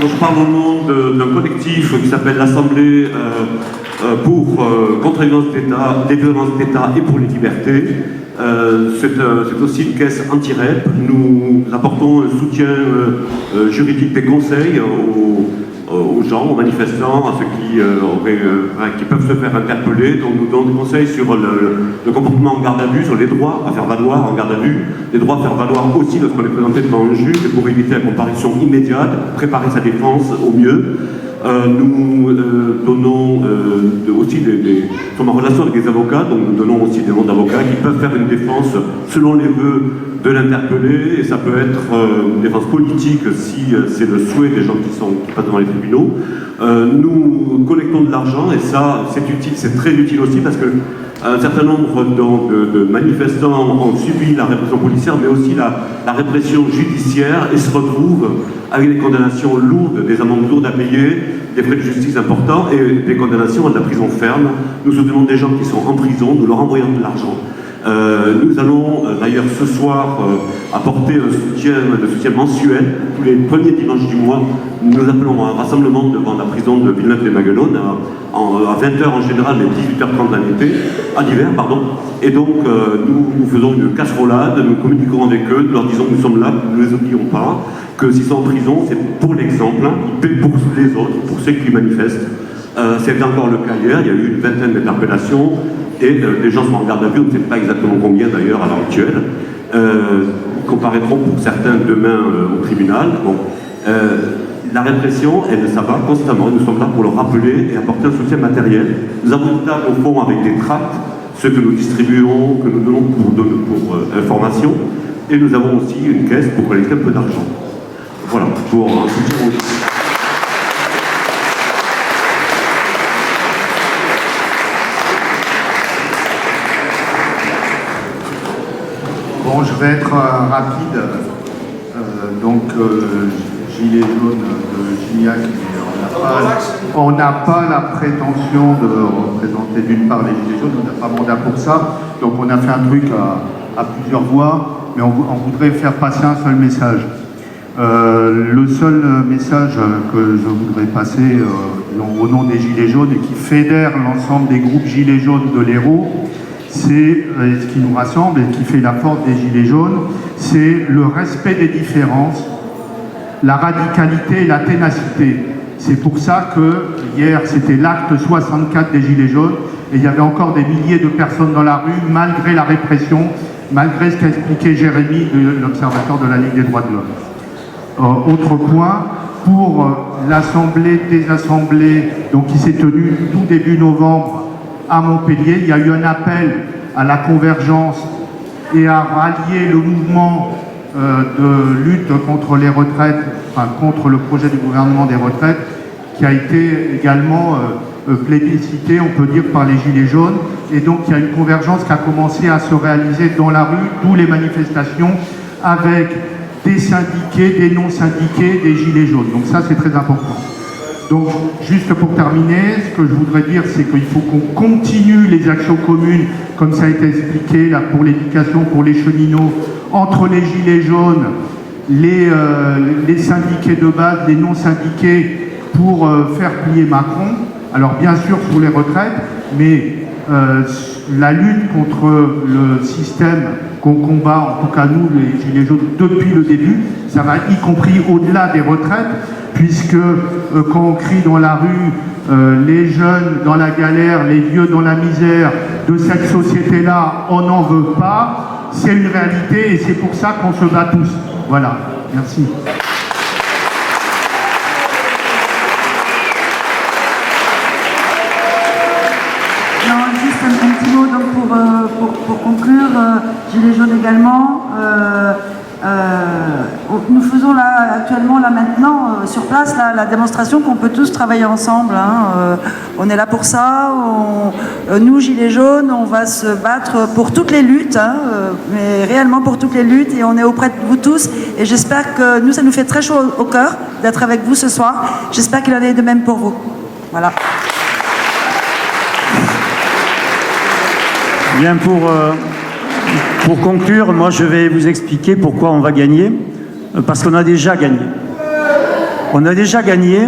je parle au nom d'un collectif qui s'appelle l'Assemblée contre les violences d'État et pour les libertés. C'est aussi une caisse anti-REP. Nous apportons un soutien juridique des conseils aux gens, aux manifestants, à ceux qui peuvent se faire interpeller. Donc nous donnons des conseils sur le comportement en garde à vue, sur les droits à faire valoir en garde à vue, les droits à faire valoir aussi lorsqu'on est présenté devant un juge pour éviter la comparution immédiate, préparer sa défense au mieux. Nous donnons aussi nous sommes en relation avec des avocats, donc nous donnons aussi des noms d'avocats qui peuvent faire une défense selon les vœux de l'interpellé, et ça peut être une défense politique si c'est le souhait des gens qui passent devant les tribunaux. Nous collectons de l'argent, et ça c'est utile, c'est très utile aussi parce que un certain nombre de manifestants ont subi la répression policière, mais aussi la répression judiciaire, et se retrouvent avec des condamnations lourdes, des amendes lourdes à payer, des frais de justice importants et des condamnations à de la prison ferme. Nous soutenons des gens qui sont en prison, nous leur envoyons de l'argent. Nous allons d'ailleurs ce soir apporter un soutien mensuel. Tous les premiers dimanches du mois, nous appelons un rassemblement devant la prison de Villeneuve-les-Maguelones à 20h en général, mais 18h30 l'hiver. Et donc nous faisons une casserolade, nous communiquons avec eux, nous leur disons que nous sommes là, nous ne les oublions pas, que s'ils sont en prison, c'est pour l'exemple, pour les autres, pour ceux qui manifestent. C'est encore le cas hier, il y a eu une vingtaine d'interpellations. Et les gens sont en garde à vue, on ne sait pas exactement combien d'ailleurs à l'heure actuelle. Ils comparaîtront pour certains demain au tribunal. Bon, la répression, ça va constamment. Nous sommes là pour le rappeler et apporter un soutien matériel. Nous avons une table au fond avec des tracts, ceux que nous distribuons, que nous donnons pour information. Et nous avons aussi une caisse pour collecter un peu d'argent. Voilà, pour un soutien aussi. Bon, je vais être rapide. Gilet jaune de Gignac, on n'a pas la prétention de représenter d'une part les Gilets jaunes, on n'a pas mandat pour ça. Donc on a fait un truc à plusieurs voix, mais on voudrait faire passer un seul message. Le seul message que je voudrais passer au nom des Gilets jaunes et qui fédère l'ensemble des groupes Gilets jaunes de l'Hérault, c'est ce qui nous rassemble et qui fait la force des Gilets jaunes, c'est le respect des différences, la radicalité et la ténacité. C'est pour ça que hier c'était l'acte 64 des Gilets jaunes et il y avait encore des milliers de personnes dans la rue malgré la répression, malgré ce qu'a expliqué Jérémy de l'Observatoire de la Ligue des droits de l'homme. Autre point, pour l'Assemblée des Assemblées, donc qui s'est tenue tout début novembre à Montpellier, il y a eu un appel à la convergence et à rallier le mouvement de lutte contre les retraites, enfin contre le projet du gouvernement des retraites, qui a été également plébiscité, on peut dire, par les Gilets jaunes. Et donc il y a une convergence qui a commencé à se réaliser dans la rue, d'où les manifestations, avec des syndiqués, des non-syndiqués, des Gilets jaunes. Donc ça, c'est très important. Donc, juste pour terminer, ce que je voudrais dire, c'est qu'il faut qu'on continue les actions communes, comme ça a été expliqué, là, pour l'éducation, pour les cheminots, entre les Gilets jaunes, les syndiqués de base, les non-syndiqués, pour faire plier Macron. Alors, bien sûr, pour les retraites, mais la lutte contre le système qu'on combat, en tout cas nous, les Gilets jaunes, depuis le début, ça va y compris au-delà des retraites, puisque quand on crie dans la rue, les jeunes dans la galère, les vieux dans la misère, de cette société-là, on n'en veut pas, c'est une réalité et c'est pour ça qu'on se bat tous. Voilà, merci. Juste un petit mot donc pour conclure, Gilets jaunes également. Nous faisons là actuellement, là maintenant, sur place, la démonstration qu'on peut tous travailler ensemble. On est là pour ça. Nous, Gilets jaunes, on va se battre pour toutes les luttes, mais réellement pour toutes les luttes, et on est auprès de vous tous. Et j'espère que nous, ça nous fait très chaud au cœur d'être avec vous ce soir. J'espère qu'il en est de même pour vous. Voilà. Bien, pour conclure, moi je vais vous expliquer pourquoi on va gagner, parce qu'on a déjà gagné. On a déjà gagné,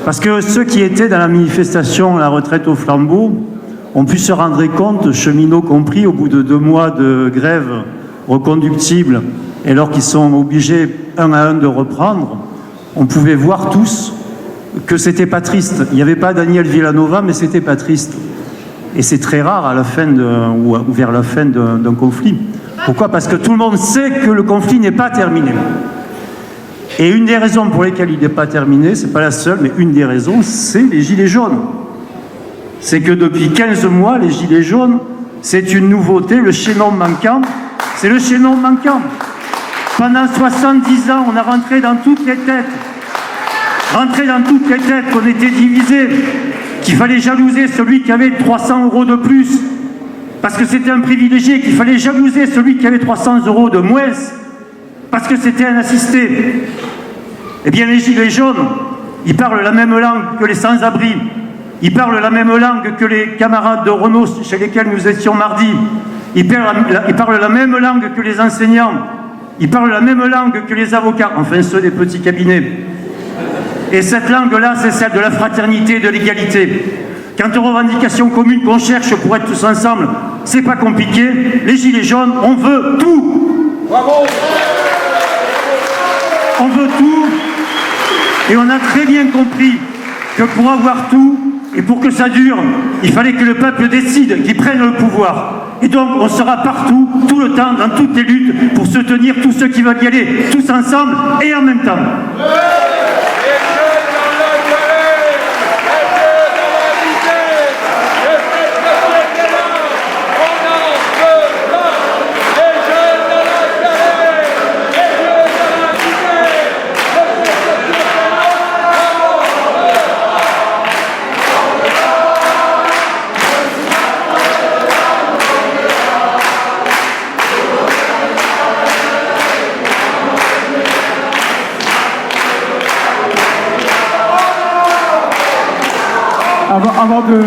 parce que ceux qui étaient dans la manifestation La retraite au flambeau ont pu se rendre compte, cheminots compris, au bout de 2 mois de grève reconductible, et alors qu'ils sont obligés un à un de reprendre, on pouvait voir tous que c'était pas triste. Il n'y avait pas Daniel Villanova, mais c'était pas triste. Et c'est très rare à la fin ou vers la fin d'un conflit. Pourquoi? Parce que tout le monde sait que le conflit n'est pas terminé. Et une des raisons pour lesquelles il n'est pas terminé, c'est pas la seule, mais une des raisons, c'est les gilets jaunes. C'est que depuis 15 mois, les gilets jaunes, c'est une nouveauté, le chaînon manquant, c'est le chaînon manquant. Pendant 70 ans, on a rentré dans toutes les têtes qu'on était divisés, qu'il fallait jalouser celui qui avait 300 € de plus, parce que c'était un privilégié, qu'il fallait jalouser celui qui avait 300 € de moins, parce que c'était un assisté. Eh bien, les gilets jaunes, ils parlent la même langue que les sans-abri, ils parlent la même langue que les camarades de Renault chez lesquels nous étions mardi, ils parlent la même langue que les enseignants, ils parlent la même langue que les avocats, enfin ceux des petits cabinets. Et cette langue-là, c'est celle de la fraternité et de l'égalité. Quant aux revendications communes qu'on cherche pour être tous ensemble, c'est pas compliqué. Les gilets jaunes, on veut tout. Bravo. On veut tout. Et on a très bien compris que pour avoir tout, et pour que ça dure, il fallait que le peuple décide, qu'il prenne le pouvoir. Et donc, on sera partout, tout le temps, dans toutes les luttes, pour soutenir tous ceux qui veulent y aller, tous ensemble et en même temps. Avant de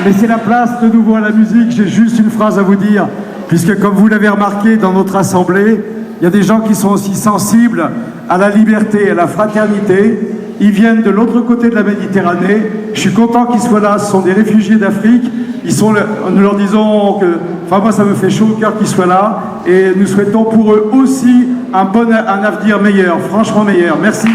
laisser la place de nouveau à la musique, j'ai juste une phrase à vous dire, puisque comme vous l'avez remarqué dans notre assemblée, il y a des gens qui sont aussi sensibles à la liberté et à la fraternité. Ils viennent de l'autre côté de la Méditerranée. Je suis content qu'ils soient là, ce sont des réfugiés d'Afrique. Nous leur disons que, enfin moi ça me fait chaud au cœur qu'ils soient là, et nous souhaitons pour eux aussi un avenir meilleur, franchement meilleur. Merci.